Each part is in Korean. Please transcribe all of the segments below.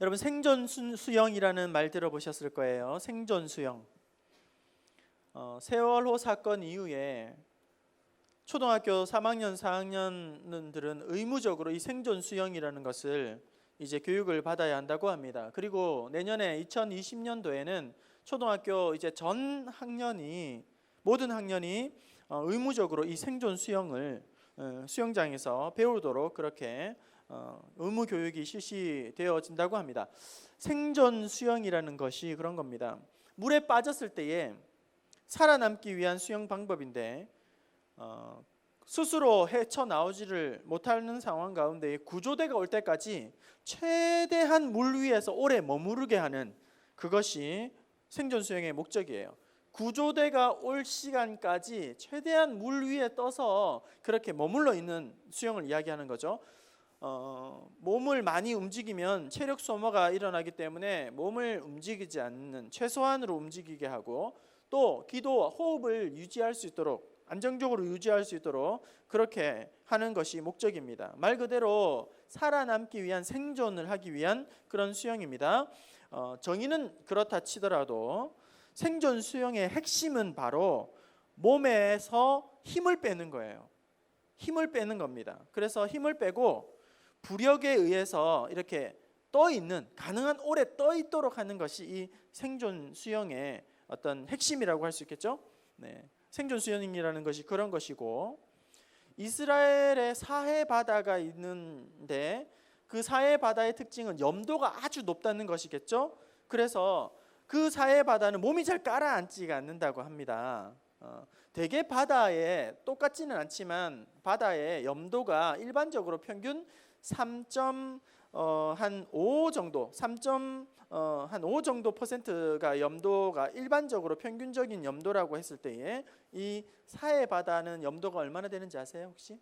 여러분 생존 수영이라는 말 들어보셨을 거예요. 생존 수영. 세월호 사건 이후에 초등학교 3학년, 4학년들은 의무적으로 이 생존 수영이라는 것을 이제 교육을 받아야 한다고 합니다. 그리고 내년에 2020년도에는 초등학교 이제 전 학년이 모든 학년이 의무적으로 이 생존 수영을 수영장에서 배우도록 그렇게 의무 교육이 실시되어진다고 합니다. 생존 수영이라는 것이 그런 겁니다. 물에 빠졌을 때에 살아남기 위한 수영 방법인데 스스로 헤쳐나오지를 못하는 상황 가운데 구조대가 올 때까지 최대한 물 위에서 오래 머무르게 하는 그것이 생존 수영의 목적이에요. 구조대가 올 시간까지 최대한 물 위에 떠서 그렇게 머물러 있는 수영을 이야기하는 거죠. 몸을 많이 움직이면 체력 소모가 일어나기 때문에 몸을 움직이지 않는, 최소한으로 움직이게 하고, 또 기도와 호흡을 유지할 수 있도록, 안정적으로 유지할 수 있도록 그렇게 하는 것이 목적입니다. 말 그대로 살아남기 위한, 생존을 하기 위한 그런 수영입니다. 정의는 그렇다 치더라도 생존 수영의 핵심은 바로 몸에서 힘을 빼는 거예요. 힘을 빼는 겁니다. 그래서 힘을 빼고 부력에 의해서 이렇게 떠 있는, 가능한 오래 떠 있도록 하는 것이 이 생존 수영의 어떤 핵심이라고 할 수 있겠죠. 네. 생존 수영이라는 것이 그런 것이고, 이스라엘의 사해 바다가 있는데 그 사해 바다의 특징은 염도가 아주 높다는 것이겠죠. 그래서 그 사해 바다는 몸이 잘 가라앉지가 않는다고 합니다. 대개 바다에 똑같지는 않지만 바다의 염도가 일반적으로 평균 3.5 정도, 3.5 정도 퍼센트가 염도가 일반적으로 평균적인 염도라고 했을 때에 이 사해 바다는 염도가 얼마나 되는지 아세요 혹시?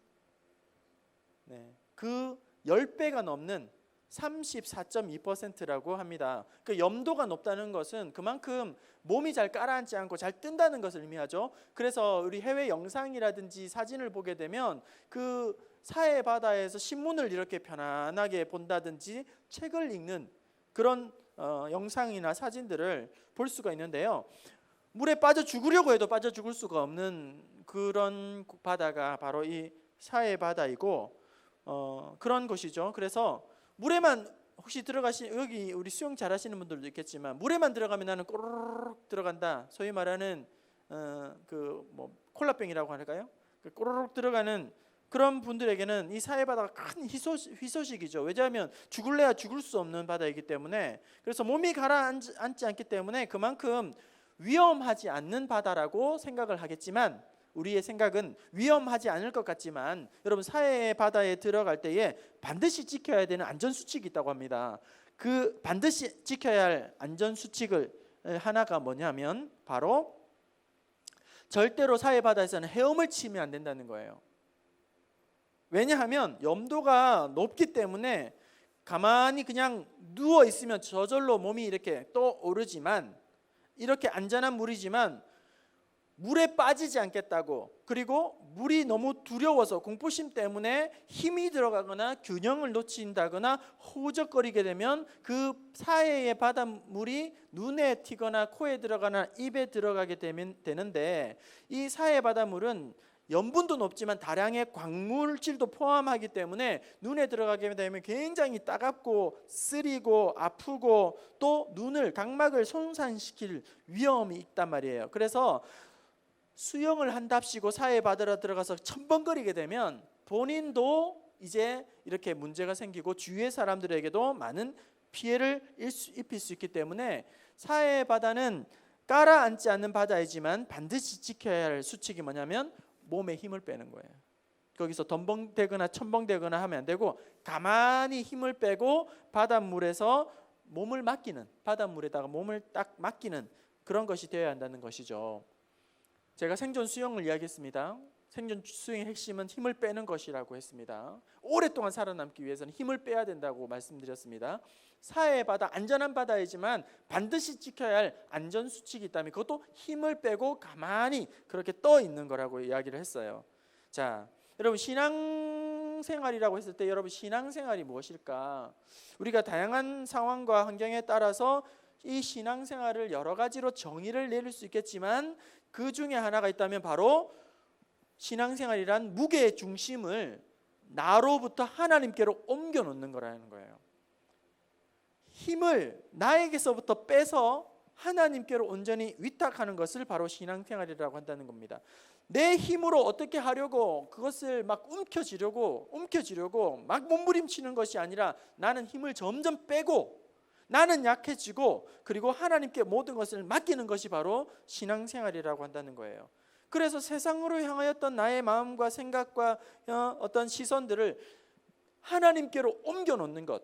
네, 그 10배가 넘는 34.2%라고 합니다. 그 염도가 높다는 것은 그만큼 몸이 잘 가라앉지 않고 잘 뜬다는 것을 의미하죠. 그래서 우리 해외 영상이라든지 사진을 보게 되면 그 사해 바다에서 신문을 이렇게 편안하게 본다든지 책을 읽는 그런 영상이나 사진들을 볼 수가 있는데요. 물에 빠져 죽으려고 해도 빠져 죽을 수가 없는 그런 바다가 바로 이 사해 바다이고 그런 것이죠. 그래서 물에만 혹시 여기 우리 수영 잘하시는 분들도 있겠지만 물에만 들어가면 나는 꼬르륵 들어간다. 소위 말하는 콜라병이라고 할까요? 꼬르륵 들어가는 그런 분들에게는 이 사해 바다가 큰 희소식이죠. 왜냐하면 죽을래야 죽을 수 없는 바다이기 때문에. 그래서 몸이 가라앉지 않기 때문에 그만큼 위험하지 않는 바다라고 생각을 하겠지만, 우리의 생각은 위험하지 않을 것 같지만 여러분, 사해 바다에 들어갈 때에 반드시 지켜야 되는 안전수칙이 있다고 합니다. 그 반드시 지켜야 할 안전수칙을 하나가 뭐냐면 바로 절대로 사해 바다에서는 헤엄을 치면 안 된다는 거예요. 왜냐하면 염도가 높기 때문에 가만히 그냥 누워 있으면 저절로 몸이 이렇게 떠오르지만, 이렇게 안전한 물이지만 물에 빠지지 않겠다고, 그리고 물이 너무 두려워서 공포심 때문에 힘이 들어가거나 균형을 놓친다거나 호적거리게 되면 그 사해의 바닷물이 눈에 튀거나 코에 들어가나 입에 들어가게 되는데, 이 사해 바닷물은 염분도 높지만 다량의 광물질도 포함하기 때문에 눈에 들어가게 되면 굉장히 따갑고 쓰리고 아프고 또 눈을, 각막을 손상시킬 위험이 있단 말이에요. 그래서 수영을 한답시고 사해 바다로 들어가서 첨벙거리게 되면 본인도 이제 이렇게 문제가 생기고 주위의 사람들에게도 많은 피해를 입힐 수 있기 때문에 사해 바다는 가라앉지 않는 바다이지만 반드시 지켜야 할 수칙이 뭐냐면 몸에 힘을 빼는 거예요. 거기서 덤벙대거나 첨벙대거나 하면 안 되고 가만히 힘을 빼고 바닷물에서 몸을 맡기는, 바닷물에다가 몸을 딱 맡기는 그런 것이 되어야 한다는 것이죠. 제가 생존 수영을 이야기했습니다. 생존 수영의 핵심은 힘을 빼는 것이라고 했습니다. 오랫동안 살아남기 위해서는 힘을 빼야 된다고 말씀드렸습니다. 사해 바다, 안전한 바다이지만 반드시 지켜야 할 안전 수칙이 있다면 그것도 힘을 빼고 가만히 그렇게 떠 있는 거라고 이야기를 했어요. 자, 여러분, 신앙 신앙생활이라고 했을 때 여러분 신앙생활이 무엇일까? 우리가 다양한 상황과 환경에 따라서 이 신앙생활을 여러 가지로 정의를 내릴 수 있겠지만 그 중에 하나가 있다면 바로 신앙생활이란 무게의 중심을 나로부터 하나님께로 옮겨 놓는 거라는 거예요. 힘을 나에게서부터 빼서 하나님께로 온전히 위탁하는 것을 바로 신앙생활이라고 한다는 겁니다. 내 힘으로 어떻게 하려고 그것을 막 움켜쥐려고 막 몸부림치는 것이 아니라 나는 힘을 점점 빼고 나는 약해지고 그리고 하나님께 모든 것을 맡기는 것이 바로 신앙생활이라고 한다는 거예요. 그래서 세상으로 향하였던 나의 마음과 생각과 어떤 시선들을 하나님께로 옮겨 놓는 것,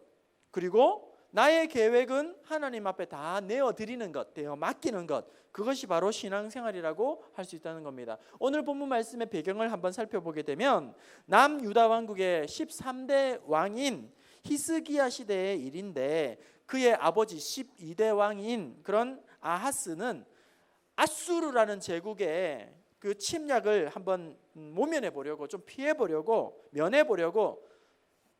그리고 나의 계획은 하나님 앞에 다 내어드리는 것, 맡기는 것, 그것이 바로 신앙생활이라고 할 수 있다는 겁니다. 오늘 본문 말씀의 배경을 한번 살펴보게 되면 남유다 왕국의 13대 왕인 히스기야 시대의 일인데 그의 아버지 12대 왕인 그런 아하스는 아수르라는 제국의 그 침략을 한번 모면해 보려고, 좀 피해 보려고, 면해 보려고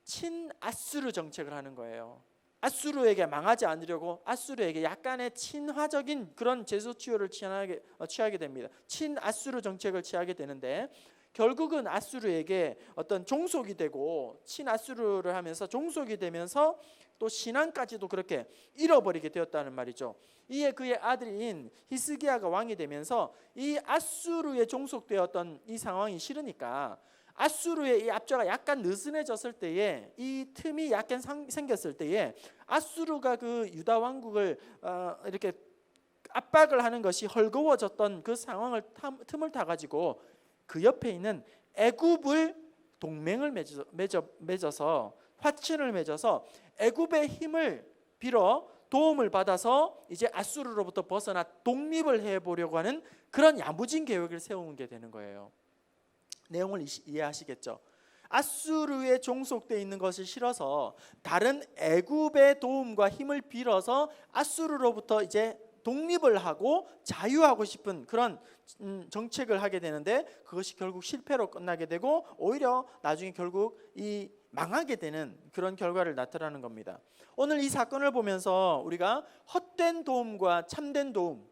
친아수르 정책을 하는 거예요. 아수르에게 망하지 않으려고 아수르에게 약간의 친화적인 그런 제스처를 취하게 됩니다. 친아수르 정책을 취하게 되는데 결국은 아수르에게 어떤 종속이 되고 친아수르를 하면서 종속이 되면서 또 신앙까지도 그렇게 잃어버리게 되었다는 말이죠. 이에 그의 아들인 히스기야가 왕이 되면서 이 아수르에 종속되었던 이 상황이 싫으니까 아수르의 이 압제가 약간 느슨해졌을 때에, 이 틈이 약간 생겼을 때에 아수르가 그 유다 왕국을 이렇게 압박을 하는 것이 헐거워졌던 그 상황을 틈을 타가지고 그 옆에 있는 애굽을 동맹을 맺어서 화친을 맺어서 애굽의 힘을 빌어 도움을 받아서 이제 아수르로부터 벗어나 독립을 해보려고 하는 그런 야무진 계획을 세우게 되는 거예요. 내용을 이해하시겠죠? 아수르에 종속되어 있는 것을 싫어서 다른 애굽의 도움과 힘을 빌어서 아수르로부터 이제 독립을 하고 자유하고 싶은 그런 정책을 하게 되는데 그것이 결국 실패로 끝나게 되고 오히려 나중에 결국 이 망하게 되는 그런 결과를 나타나는 겁니다. 오늘 이 사건을 보면서 우리가 헛된 도움과 참된 도움,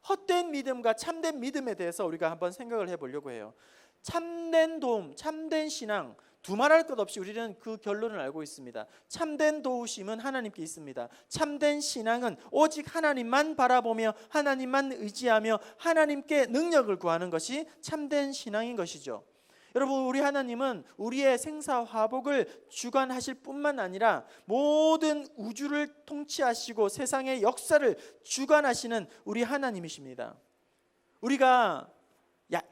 헛된 믿음과 참된 믿음에 대해서 우리가 한번 생각을 해보려고 해요. 참된 도움, 참된 신앙, 두말할 것 없이 우리는 그 결론을 알고 있습니다. 참된 도우심은 하나님께 있습니다. 참된 신앙은 오직 하나님만 바라보며 하나님만 의지하며 하나님께 능력을 구하는 것이 참된 신앙인 것이죠. 여러분, 우리 하나님은 우리의 생사화복을 주관하실 뿐만 아니라 모든 우주를 통치하시고 세상의 역사를 주관하시는 우리 하나님이십니다. 우리가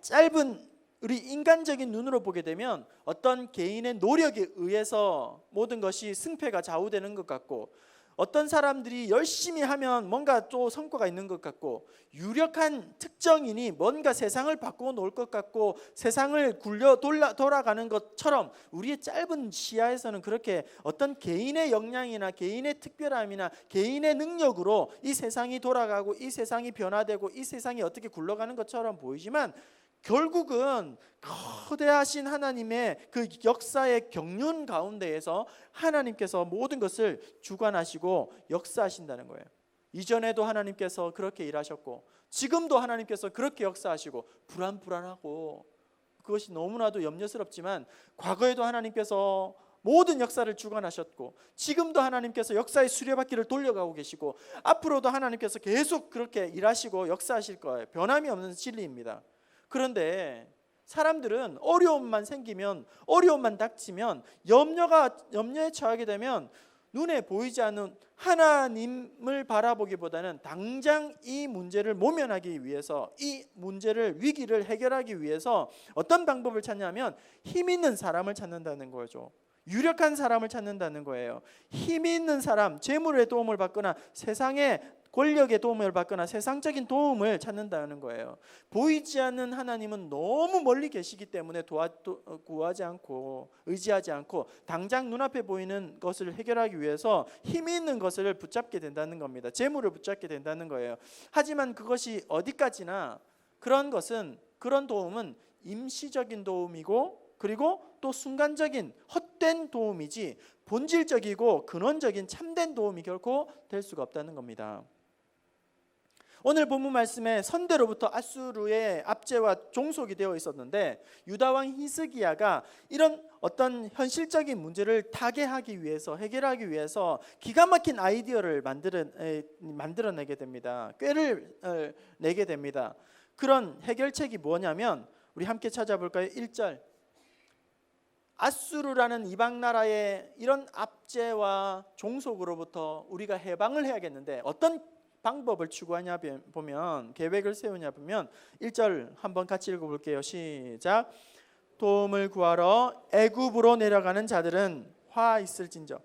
짧은 우리 인간적인 눈으로 보게 되면 어떤 개인의 노력에 의해서 모든 것이 승패가 좌우되는 것 같고, 어떤 사람들이 열심히 하면 뭔가 또 성과가 있는 것 같고, 유력한 특정인이 뭔가 세상을 바꾸어 놓을 것 같고 세상을 굴려 돌아가는 것처럼 우리의 짧은 시야에서는 그렇게 어떤 개인의 역량이나 개인의 특별함이나 개인의 능력으로 이 세상이 돌아가고 이 세상이 변화되고 이 세상이 어떻게 굴러가는 것처럼 보이지만 결국은 거대하신 하나님의 그 역사의 경륜 가운데에서 하나님께서 모든 것을 주관하시고 역사하신다는 거예요. 이전에도 하나님께서 그렇게 일하셨고 지금도 하나님께서 그렇게 역사하시고, 불안하고 그것이 너무나도 염려스럽지만 과거에도 하나님께서 모든 역사를 주관하셨고 지금도 하나님께서 역사의 수레바퀴를 돌려가고 계시고 앞으로도 하나님께서 계속 그렇게 일하시고 역사하실 거예요. 변함이 없는 진리입니다. 그런데 사람들은 어려움만 생기면, 어려움만 닥치면, 염려에 처하게 되면 눈에 보이지 않는 하나님을 바라보기보다는 당장 이 문제를 모면하기 위해서, 이 문제를, 위기를 해결하기 위해서 어떤 방법을 찾냐면 힘 있는 사람을 찾는다는 거죠. 유력한 사람을 찾는다는 거예요. 힘 있는 사람, 재물의 도움을 받거나 세상의 권력의 도움을 받거나 세상적인 도움을 찾는다는 거예요. 보이지 않는 하나님은 너무 멀리 계시기 때문에 구하지 않고 의지하지 않고 당장 눈앞에 보이는 것을 해결하기 위해서 힘이 있는 것을 붙잡게 된다는 겁니다. 재물을 붙잡게 된다는 거예요. 하지만 그것이 어디까지나 그런 도움은 임시적인 도움이고, 그리고 또 순간적인 헛된 도움이지 본질적이고 근원적인 참된 도움이 결코 될 수가 없다는 겁니다. 오늘 본문 말씀에 선대로부터 아수르의 압제와 종속이 되어 있었는데 유다 왕 히스기야가 이런 어떤 현실적인 문제를 타개하기 위해서, 해결하기 위해서 기가 막힌 아이디어를 만들어내게 됩니다. 꾀를 내게 됩니다. 그런 해결책이 뭐냐면 우리 함께 찾아볼까요? 1절, 아수르라는 이방 나라의 이런 압제와 종속으로부터 우리가 해방을 해야겠는데 어떤 방법을 추구하냐 보면, 계획을 세우냐 보면 1절 한번 같이 읽어볼게요. 시작. 도움을 구하러 애굽으로 내려가는 자들은 화 있을진저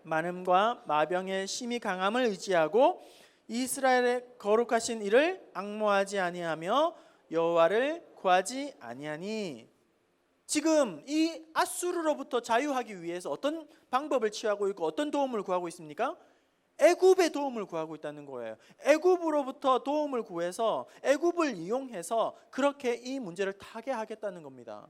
많음과 마병의 심히 강함을 의지하고 이스라엘의 거룩하신 이를 앙모하지 아니하며 여호와를 구하지 아니하니. 지금 이 아수르로부터 자유하기 위해서 어떤 방법을 취하고 있고 어떤 도움을 구하고 있습니까? 애굽의 도움을 구하고 있다는 거예요. 애굽으로부터 도움을 구해서 애굽을 이용해서 그렇게 이 문제를 타개하겠다는 겁니다.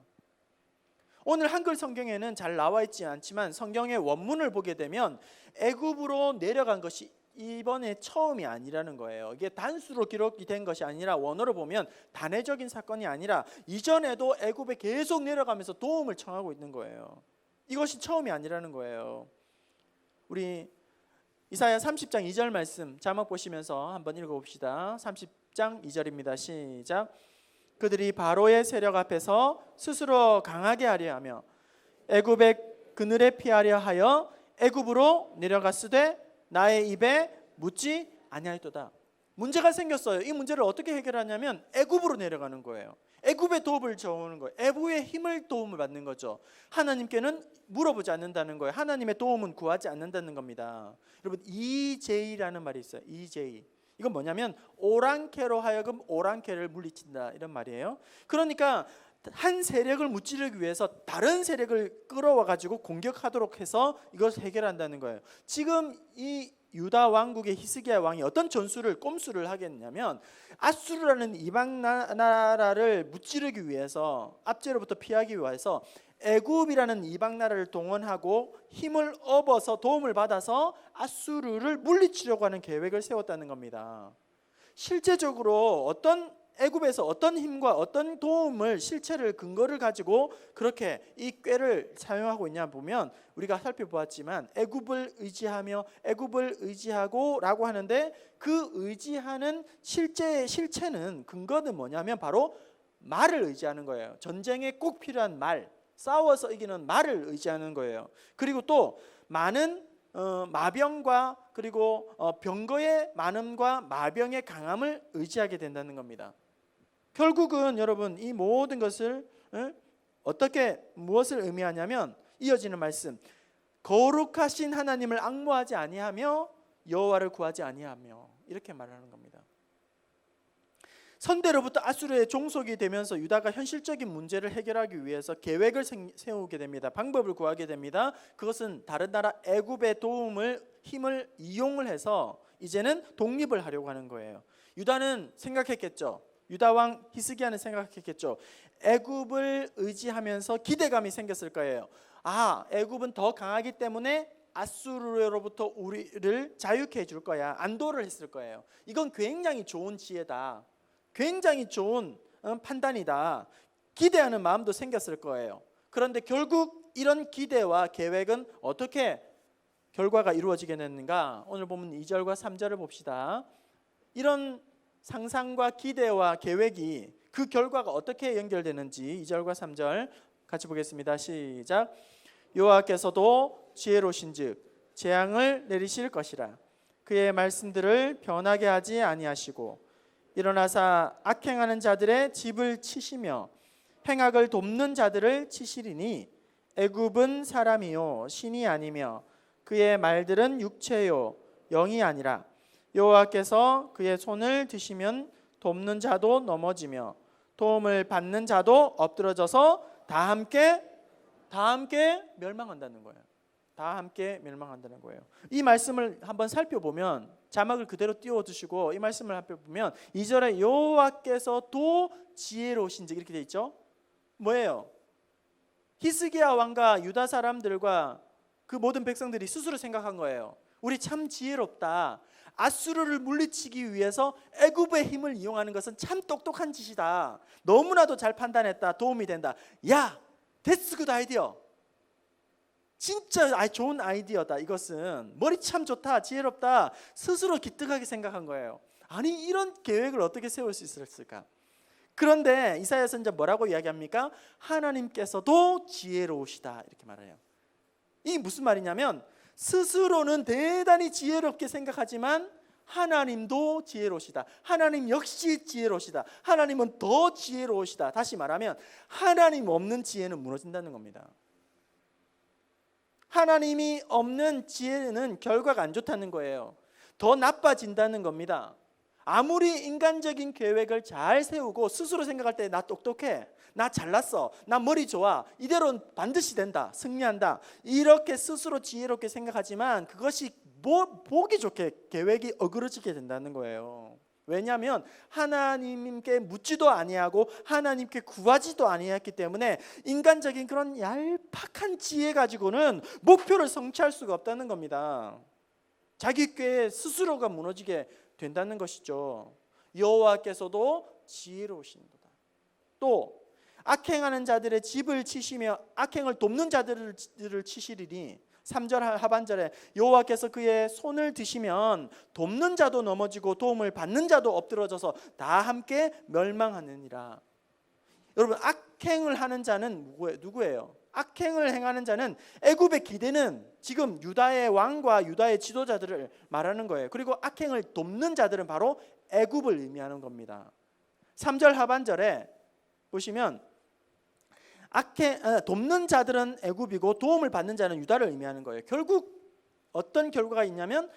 오늘 한글 성경에는 잘 나와 있지 않지만 성경의 원문을 보게 되면 애굽으로 내려간 것이 이번에 처음이 아니라는 거예요. 이게 단수로 기록이 된 것이 아니라 원어로 보면 단회적인 사건이 아니라 이전에도 애굽에 계속 내려가면서 도움을 청하고 있는 거예요. 이것이 처음이 아니라는 거예요. 우리 이사야 30장 2절 말씀 자막 보시면서 한번 읽어봅시다. 30장 2절입니다. 시작. 그들이 바로의 세력 앞에서 스스로 강하게 하려 하며 애굽의 그늘에 피하려 하여 애굽으로 내려갔으되 나의 입에 묻지 아니하였도다. 문제가 생겼어요. 이 문제를 어떻게 해결하냐면 애굽으로 내려가는 거예요. 애굽의 도움을 줘오는 거예요. 애굽의 힘을 도움을 받는 거죠. 하나님께는 물어보지 않는다는 거예요. 하나님의 도움은 구하지 않는다는 겁니다. 여러분, EJ라는 말이 있어요. EJ. 이건 뭐냐면 오랑캐로 하여금 오랑캐를 물리친다, 이런 말이에요. 그러니까 한 세력을 무찌르기 위해서 다른 세력을 끌어와 가지고 공격하도록 해서 이것을 해결한다는 거예요. 지금 이 유다 왕국의 히스기야 왕이 어떤 꼼수를 하겠냐면 아수르라는 이방 나라를 무찌르기 위해서, 압제로부터 피하기 위해서 애굽이라는 이방 나라를 동원하고 힘을 업어서 도움을 받아서 아수르를 물리치려고 하는 계획을 세웠다는 겁니다. 실제적으로 애굽에서 어떤 힘과 어떤 도움을, 실체를, 근거를 가지고 그렇게 이 꾀를 사용하고 있냐 보면 우리가 살펴보았지만 애굽을 의지하고 라고 하는데 그 의지하는 실체는, 근거는 뭐냐면 바로 말을 의지하는 거예요. 전쟁에 꼭 필요한 말, 싸워서 이기는 말을 의지하는 거예요. 그리고 또 많은 마병과 그리고 병거의 많음과 마병의 강함을 의지하게 된다는 겁니다. 결국은 여러분, 이 모든 것을 무엇을 의미하냐면 이어지는 말씀, 거룩하신 하나님을 앙모하지 아니하며 여호와를 구하지 아니하며, 이렇게 말하는 겁니다. 선대로부터 아수르의 종속이 되면서 유다가 현실적인 문제를 해결하기 위해서 계획을 세우게 됩니다. 방법을 구하게 됩니다. 그것은 다른 나라 애굽의 힘을 이용을 해서 이제는 독립을 하려고 하는 거예요. 유다는 생각했겠죠. 유다 왕 히스기야는 생각했겠죠. 애굽을 의지하면서 기대감이 생겼을 거예요. 애굽은 더 강하기 때문에 아수르로부터 우리를 자유케 해줄 거야. 안도를 했을 거예요. 이건 굉장히 좋은 지혜다. 굉장히 좋은 판단이다. 기대하는 마음도 생겼을 거예요. 그런데 결국 이런 기대와 계획은 어떻게 결과가 이루어지게 됐는가? 오늘 보면 2절과 3절을 봅시다. 이런 상상과 기대와 계획이, 그 결과가 어떻게 연결되는지 2절과 3절 같이 보겠습니다. 시작. 여호와께서도 지혜로우신즉 재앙을 내리실 것이라. 그의 말씀들을 변하게 하지 아니하시고 일어나사 악행하는 자들의 집을 치시며 행악을 돕는 자들을 치시리니 애굽은 사람이요 신이 아니며 그의 말들은 육체요 영이 아니라 여호와께서 그의 손을 드시면 돕는 자도 넘어지며 도움을 받는 자도 엎드러져서 다 함께 멸망한다는 거예요. 다 함께 멸망한다는 거예요. 이 말씀을 한번 살펴보면, 자막을 그대로 띄워두시고 이 말씀을 살펴보면 2절에 여호와께서도 지혜로우신즉 이렇게 돼 있죠. 뭐예요? 히스기야 왕과 유다 사람들과 그 모든 백성들이 스스로 생각한 거예요. 우리 참 지혜롭다. 아수르를 물리치기 위해서 애굽의 힘을 이용하는 것은 참 똑똑한 짓이다. 너무나도 잘 판단했다. 도움이 된다. 야, that's good idea. 진짜 좋은 아이디어다. 이것은 머리 참 좋다. 지혜롭다. 스스로 기특하게 생각한 거예요. 아니, 이런 계획을 어떻게 세울 수 있었을까? 그런데 이사야 선지자 뭐라고 이야기합니까? 하나님께서도 지혜로우시다. 이렇게 말해요. 이게 무슨 말이냐면, 스스로는 대단히 지혜롭게 생각하지만 하나님도 지혜로우시다. 하나님 역시 지혜로우시다. 하나님은 더 지혜로우시다. 다시 말하면 하나님 없는 지혜는 무너진다는 겁니다. 하나님이 없는 지혜는 결과가 안 좋다는 거예요. 더 나빠진다는 겁니다. 아무리 인간적인 계획을 잘 세우고 스스로 생각할 때 나 똑똑해, 나 잘났어, 나 머리 좋아, 이대로는 반드시 된다, 승리한다, 이렇게 스스로 지혜롭게 생각하지만 그것이 보기 좋게 계획이 어그러지게 된다는 거예요. 왜냐하면 하나님께 묻지도 아니하고 하나님께 구하지도 아니했기 때문에 인간적인 그런 얄팍한 지혜 가지고는 목표를 성취할 수가 없다는 겁니다. 자기 꾀에 스스로가 무너지게 된다는 것이죠. 여호와께서도 지혜로우신도다. 또 악행하는 자들의 집을 치시며 악행을 돕는 자들을 치시리니 3절 하반절에 여호와께서 그의 손을 드시면 돕는 자도 넘어지고 도움을 받는 자도 엎드러져서 다 함께 멸망하느니라. 여러분, 악행을 하는 자는 누구예요? 악행을 행하는 자는 애굽의 기대는 지금 유다의 왕과 유다의 지도자들을 말하는 거예요. 그리고 악행을 돕는 자들은 바로 애굽을 의미하는 겁니다. 3절 하반절에 보시면 돕는 자들은 애굽이고 도움을 받는 자는 유다를 의미하는 거예요. 결국 어떤 결과가 있냐면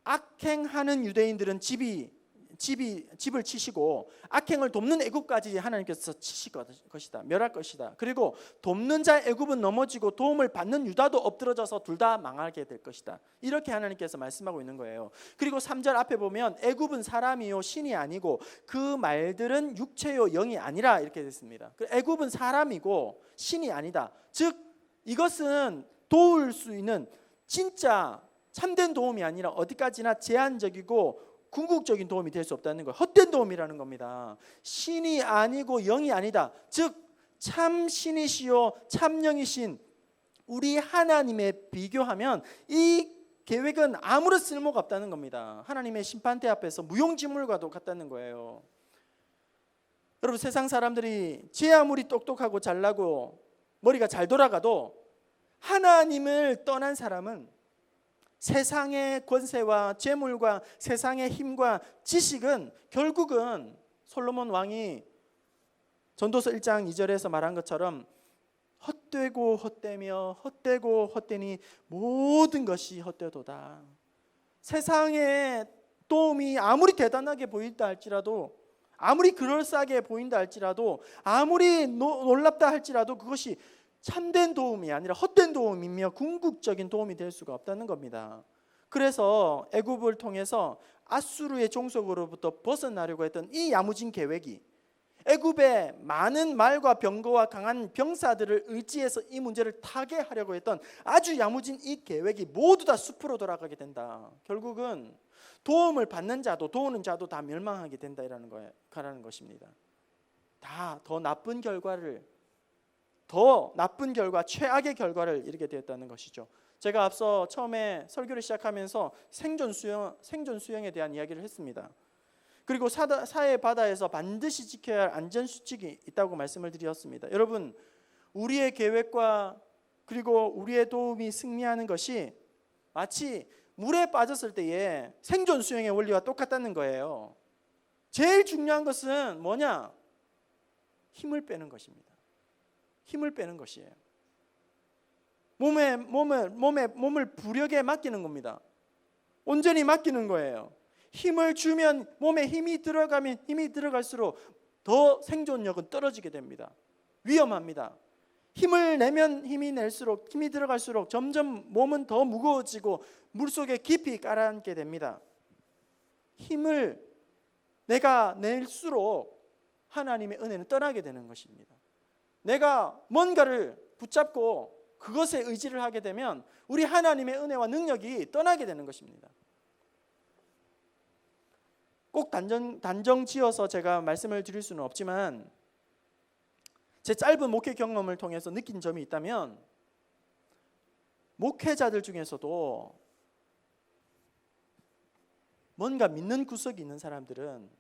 악행하는 유대인들은 집을 치시고 악행을 돕는 애굽까지 하나님께서 치실 것이다. 멸할 것이다. 그리고 돕는 자 애굽은 넘어지고 도움을 받는 유다도 엎드러져서 둘 다 망하게 될 것이다. 이렇게 하나님께서 말씀하고 있는 거예요. 그리고 3절 앞에 보면 애굽은 사람이요 신이 아니고 그 말들은 육체요 영이 아니라 이렇게 됐습니다. 애굽은 사람이고 신이 아니다. 즉 이것은 도울 수 있는 진짜 참된 도움이 아니라 어디까지나 제한적이고 궁극적인 도움이 될 수 없다는 거예요. 헛된 도움이라는 겁니다. 신이 아니고 영이 아니다. 즉 참 신이시요 참 영이신 우리 하나님에 비교하면 이 계획은 아무런 쓸모가 없다는 겁니다. 하나님의 심판대 앞에서 무용지물과도 같다는 거예요. 여러분, 세상 사람들이 제 아무리 똑똑하고 잘나고 머리가 잘 돌아가도 하나님을 떠난 사람은 세상의 권세와 재물과 세상의 힘과 지식은 결국은 솔로몬 왕이 전도서 1장 2절에서 말한 것처럼 헛되고 헛되며 헛되고 헛되니 모든 것이 헛되도다. 세상의 도움이 아무리 대단하게 보인다 할지라도, 아무리 그럴싸하게 보인다 할지라도, 아무리 놀랍다 할지라도 그것이 참된 도움이 아니라 헛된 도움이며 궁극적인 도움이 될 수가 없다는 겁니다. 그래서 애굽을 통해서 아수르의 종속으로부터 벗어나려고 했던 이 야무진 계획이 애굽의 많은 말과 병거와 강한 병사들을 의지해서 이 문제를 타개하려고 했던 아주 야무진 이 계획이 모두 다 숲으로 돌아가게 된다. 결국은 도움을 받는 자도 도우는 자도 다 멸망하게 된다라는 거라는 것입니다. 다 더 나쁜 결과, 최악의 결과를 이루게 되었다는 것이죠. 제가 앞서 처음에 설교를 시작하면서 생존 수영에 대한 이야기를 했습니다. 그리고 사해 바다에서 반드시 지켜야 할 안전 수칙이 있다고 말씀을 드렸습니다. 여러분, 우리의 계획과 그리고 우리의 도움이 승리하는 것이 마치 물에 빠졌을 때의 생존 수영의 원리와 똑같다는 거예요. 제일 중요한 것은 뭐냐? 힘을 빼는 것입니다. 힘을 빼는 것이에요. 몸을 부력에 맡기는 겁니다. 온전히 맡기는 거예요. 힘을 주면 몸에 힘이 들어갈수록 더 생존력은 떨어지게 됩니다. 위험합니다. 힘을 내면 힘이 낼수록, 힘이 들어갈수록 점점 몸은 더 무거워지고 물속에 깊이 가라앉게 됩니다. 힘을 내가 낼수록 하나님의 은혜는 떠나게 되는 것입니다. 내가 뭔가를 붙잡고 그것에 의지를 하게 되면 우리 하나님의 은혜와 능력이 떠나게 되는 것입니다. 꼭 단정 지어서 제가 말씀을 드릴 수는 없지만 제 짧은 목회 경험을 통해서 느낀 점이 있다면, 목회자들 중에서도 뭔가 믿는 구석이 있는 사람들은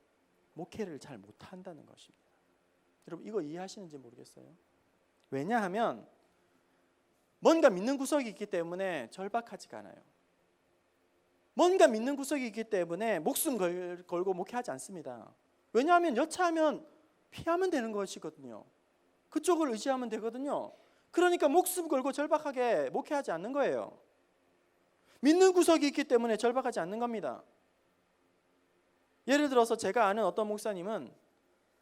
목회를 잘 못한다는 것입니다. 여러분 이거 이해하시는지 모르겠어요. 왜냐하면 뭔가 믿는 구석이 있기 때문에 절박하지가 않아요. 뭔가 믿는 구석이 있기 때문에 목숨 걸고 목회하지 않습니다. 왜냐하면 여차하면 피하면 되는 것이거든요. 그쪽을 의지하면 되거든요. 그러니까 목숨 걸고 절박하게 목회하지 않는 거예요. 믿는 구석이 있기 때문에 절박하지 않는 겁니다. 예를 들어서 제가 아는 어떤 목사님은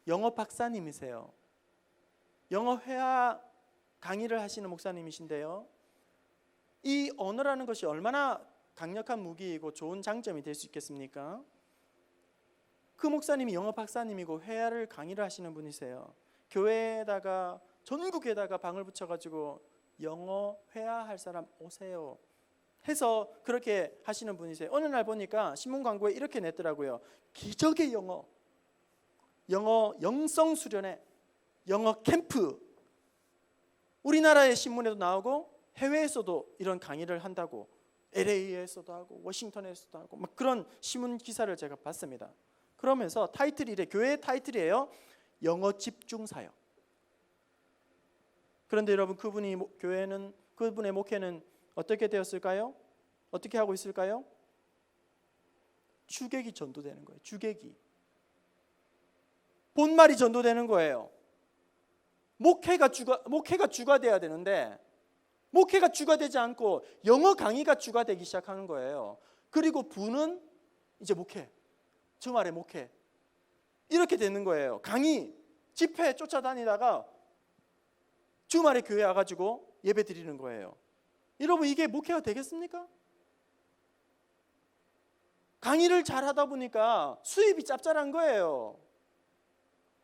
영어 박사님이세요. 영어 회화 강의를 하시는 목사님이신데요, 이 언어라는 것이 얼마나 강력한 무기이고 좋은 장점이 될 수 있겠습니까? 그 목사님이 영어 박사님이고 회화를 강의를 하시는 분이세요. 교회에다가 전국에다가 방을 붙여가지고 영어 회화할 사람 오세요 해서 그렇게 하시는 분이세요. 어느 날 보니까 신문 광고에 이렇게 냈더라고요. 기적의 영어 영성 수련회, 영어 캠프. 우리나라의 신문에도 나오고 해외에서도 이런 강의를 한다고, LA에서도 하고 워싱턴에서도 하고 막 그런 신문 기사를 제가 봤습니다. 그러면서 타이틀이 이래, 교회 타이틀이에요. 영어 집중 사역. 그런데 여러분 그분의 목회는 어떻게 되었을까요? 어떻게 하고 있을까요? 주객이 전도되는 거예요. 주객이. 본말이 전도되는 거예요. 목회가 주가 돼야 되는데 목회가 주가 되지 않고 영어 강의가 주가 되기 시작하는 거예요. 그리고 부는 이제 목회, 주말에 목회 이렇게 되는 거예요. 강의, 집회 쫓아다니다가 주말에 교회 와가지고 예배 드리는 거예요. 여러분 이게 목회가 되겠습니까? 강의를 잘하다 보니까 수입이 짭짤한 거예요.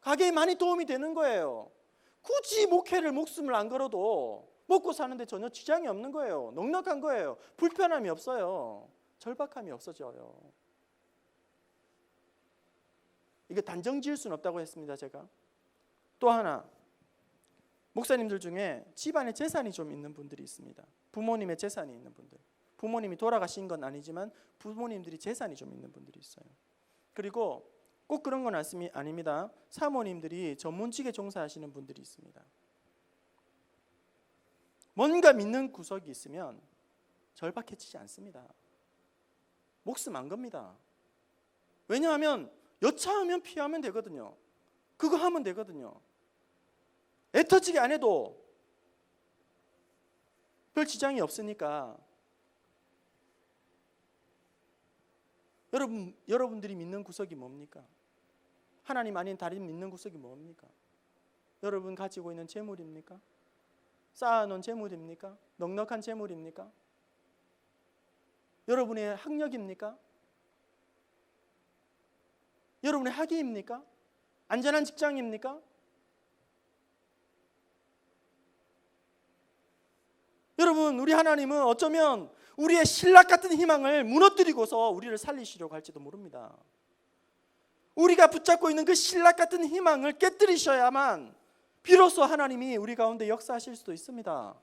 가게에 많이 도움이 되는 거예요. 굳이 목회를 목숨을 안 걸어도 먹고 사는데 전혀 지장이 없는 거예요. 넉넉한 거예요. 불편함이 없어요. 절박함이 없어져요. 이거 단정 지을 수는 없다고 했습니다. 제가 또 하나, 목사님들 중에 집안에 재산이 좀 있는 분들이 있습니다. 부모님의 재산이 있는 분들. 부모님이 돌아가신 건 아니지만 부모님들이 재산이 좀 있는 분들이 있어요. 그리고 꼭 그런 건 아닙니다. 사모님들이 전문직에 종사하시는 분들이 있습니다. 뭔가 믿는 구석이 있으면 절박해지지 않습니다. 목숨 안 겁니다. 왜냐하면 여차하면 피하면 되거든요. 그거 하면 되거든요. 애터지게 안 해도 별 지장이 없으니까. 여러분들이 믿는 구석이 뭡니까? 하나님 아닌 다른 믿는 구석이 뭡니까? 여러분 가지고 있는 재물입니까? 쌓아놓은 재물입니까? 넉넉한 재물입니까? 여러분의 학력입니까? 여러분의 학위입니까? 안전한 직장입니까? 여러분 우리 하나님은 어쩌면 우리의 신락 같은 희망을 무너뜨리고서 우리를 살리시려고 할지도 모릅니다. 우리가 붙잡고 있는 그 신락 같은 희망을 깨뜨리셔야만 비로소 하나님이 우리 가운데 역사하실 수도 있습니다.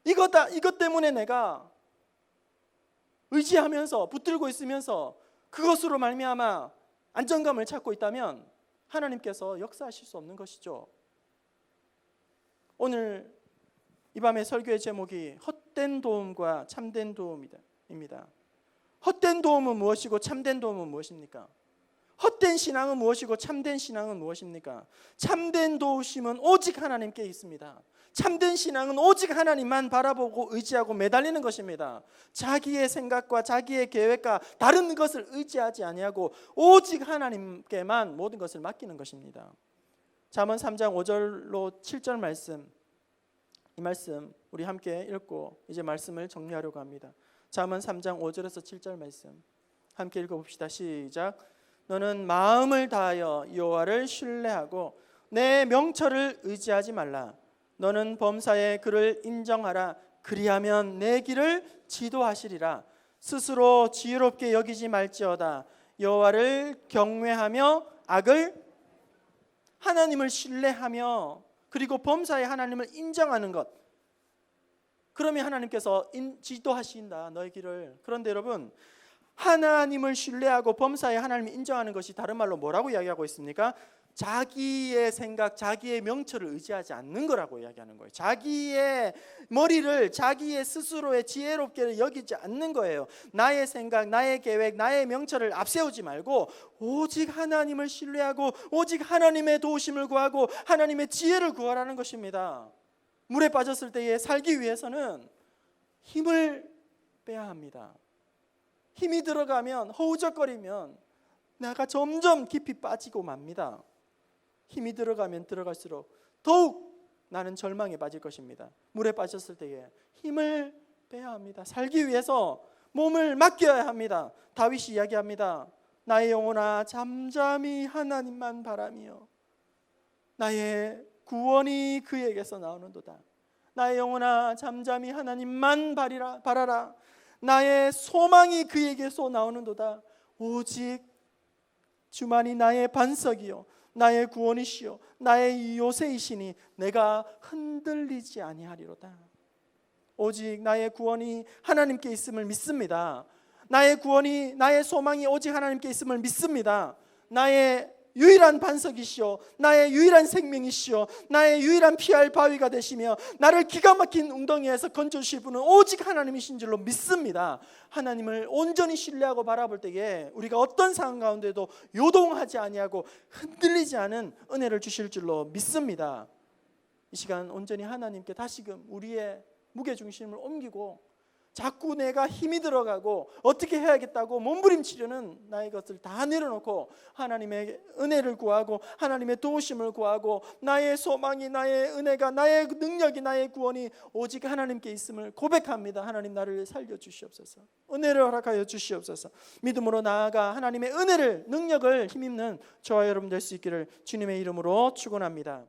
이것 때문에 내가 의지하면서 붙들고 있으면서 그것으로 말미암아 안정감을 찾고 있다면 하나님께서 역사하실 수 없는 것이죠. 오늘 이 밤의 설교의 제목이 헛된 도움과 참된 도움입니다. 헛된 도움은 무엇이고 참된 도움은 무엇입니까? 헛된 신앙은 무엇이고 참된 신앙은 무엇입니까? 참된 도우심은 오직 하나님께 있습니다. 참된 신앙은 오직 하나님만 바라보고 의지하고 매달리는 것입니다. 자기의 생각과 자기의 계획과 다른 것을 의지하지 아니하고 오직 하나님께만 모든 것을 맡기는 것입니다. 잠언 3장 5절로 7절 말씀, 이 말씀 우리 함께 읽고 이제 말씀을 정리하려고 합니다. 잠언 3장 5절에서 7절 말씀 함께 읽어봅시다. 시작. 너는 마음을 다하여 여호와를 신뢰하고 내 명철을 의지하지 말라. 너는 범사의 그를 인정하라. 그리하면 내 길을 지도하시리라. 스스로 지혜롭게 여기지 말지어다. 여호와를 경외하며 하나님을 신뢰하며 그리고 범사의 하나님을 인정하는 것, 그러면 하나님께서 지도하신다 너의 길을. 그런데 여러분, 하나님을 신뢰하고 범사의 하나님을 인정하는 것이 다른 말로 뭐라고 이야기하고 있습니까? 자기의 생각, 자기의 명철을 의지하지 않는 거라고 이야기하는 거예요. 자기의 머리를 자기의 스스로의 지혜롭게 여기지 않는 거예요. 나의 생각, 나의 계획, 나의 명철을 앞세우지 말고 오직 하나님을 신뢰하고 오직 하나님의 도우심을 구하고 하나님의 지혜를 구하라는 것입니다. 물에 빠졌을 때에 살기 위해서는 힘을 빼야 합니다. 힘이 들어가면, 허우적거리면 내가 점점 깊이 빠지고 맙니다. 힘이 들어가면 들어갈수록 더욱 나는 절망에 빠질 것입니다. 물에 빠졌을 때에 힘을 빼야 합니다. 살기 위해서 몸을 맡겨야 합니다. 다윗이 이야기합니다. 나의 영혼아 잠잠히 하나님만 바라며 나의 구원이 그에게서 나오는도다. 나의 영혼아 잠잠히 하나님만 바라라. 나의 소망이 그에게서 나오는도다. 오직 주만이 나의 반석이요 나의 구원이시요 나의 요새이시니 내가 흔들리지 아니하리로다. 오직 나의 구원이 하나님께 있음을 믿습니다. 나의 구원이, 나의 소망이 오직 하나님께 있음을 믿습니다. 나의 유일한 반석이시오 나의 유일한 생명이시오 나의 유일한 피할 바위가 되시며 나를 기가 막힌 웅덩이에서 건져주실 분은 오직 하나님이신 줄로 믿습니다. 하나님을 온전히 신뢰하고 바라볼 때에 우리가 어떤 상황 가운데도 요동하지 아니하고 흔들리지 않은 은혜를 주실 줄로 믿습니다. 이 시간 온전히 하나님께 다시금 우리의 무게중심을 옮기고 자꾸 내가 힘이 들어가고 어떻게 해야겠다고 몸부림치려는 나의 것을 다 내려놓고 하나님의 은혜를 구하고 하나님의 도우심을 구하고 나의 소망이, 나의 은혜가, 나의 능력이, 나의 구원이 오직 하나님께 있음을 고백합니다. 하나님 나를 살려주시옵소서. 은혜를 허락하여 주시옵소서. 믿음으로 나아가 하나님의 은혜를, 능력을 힘입는 저와 여러분 될 수 있기를 주님의 이름으로 축원합니다.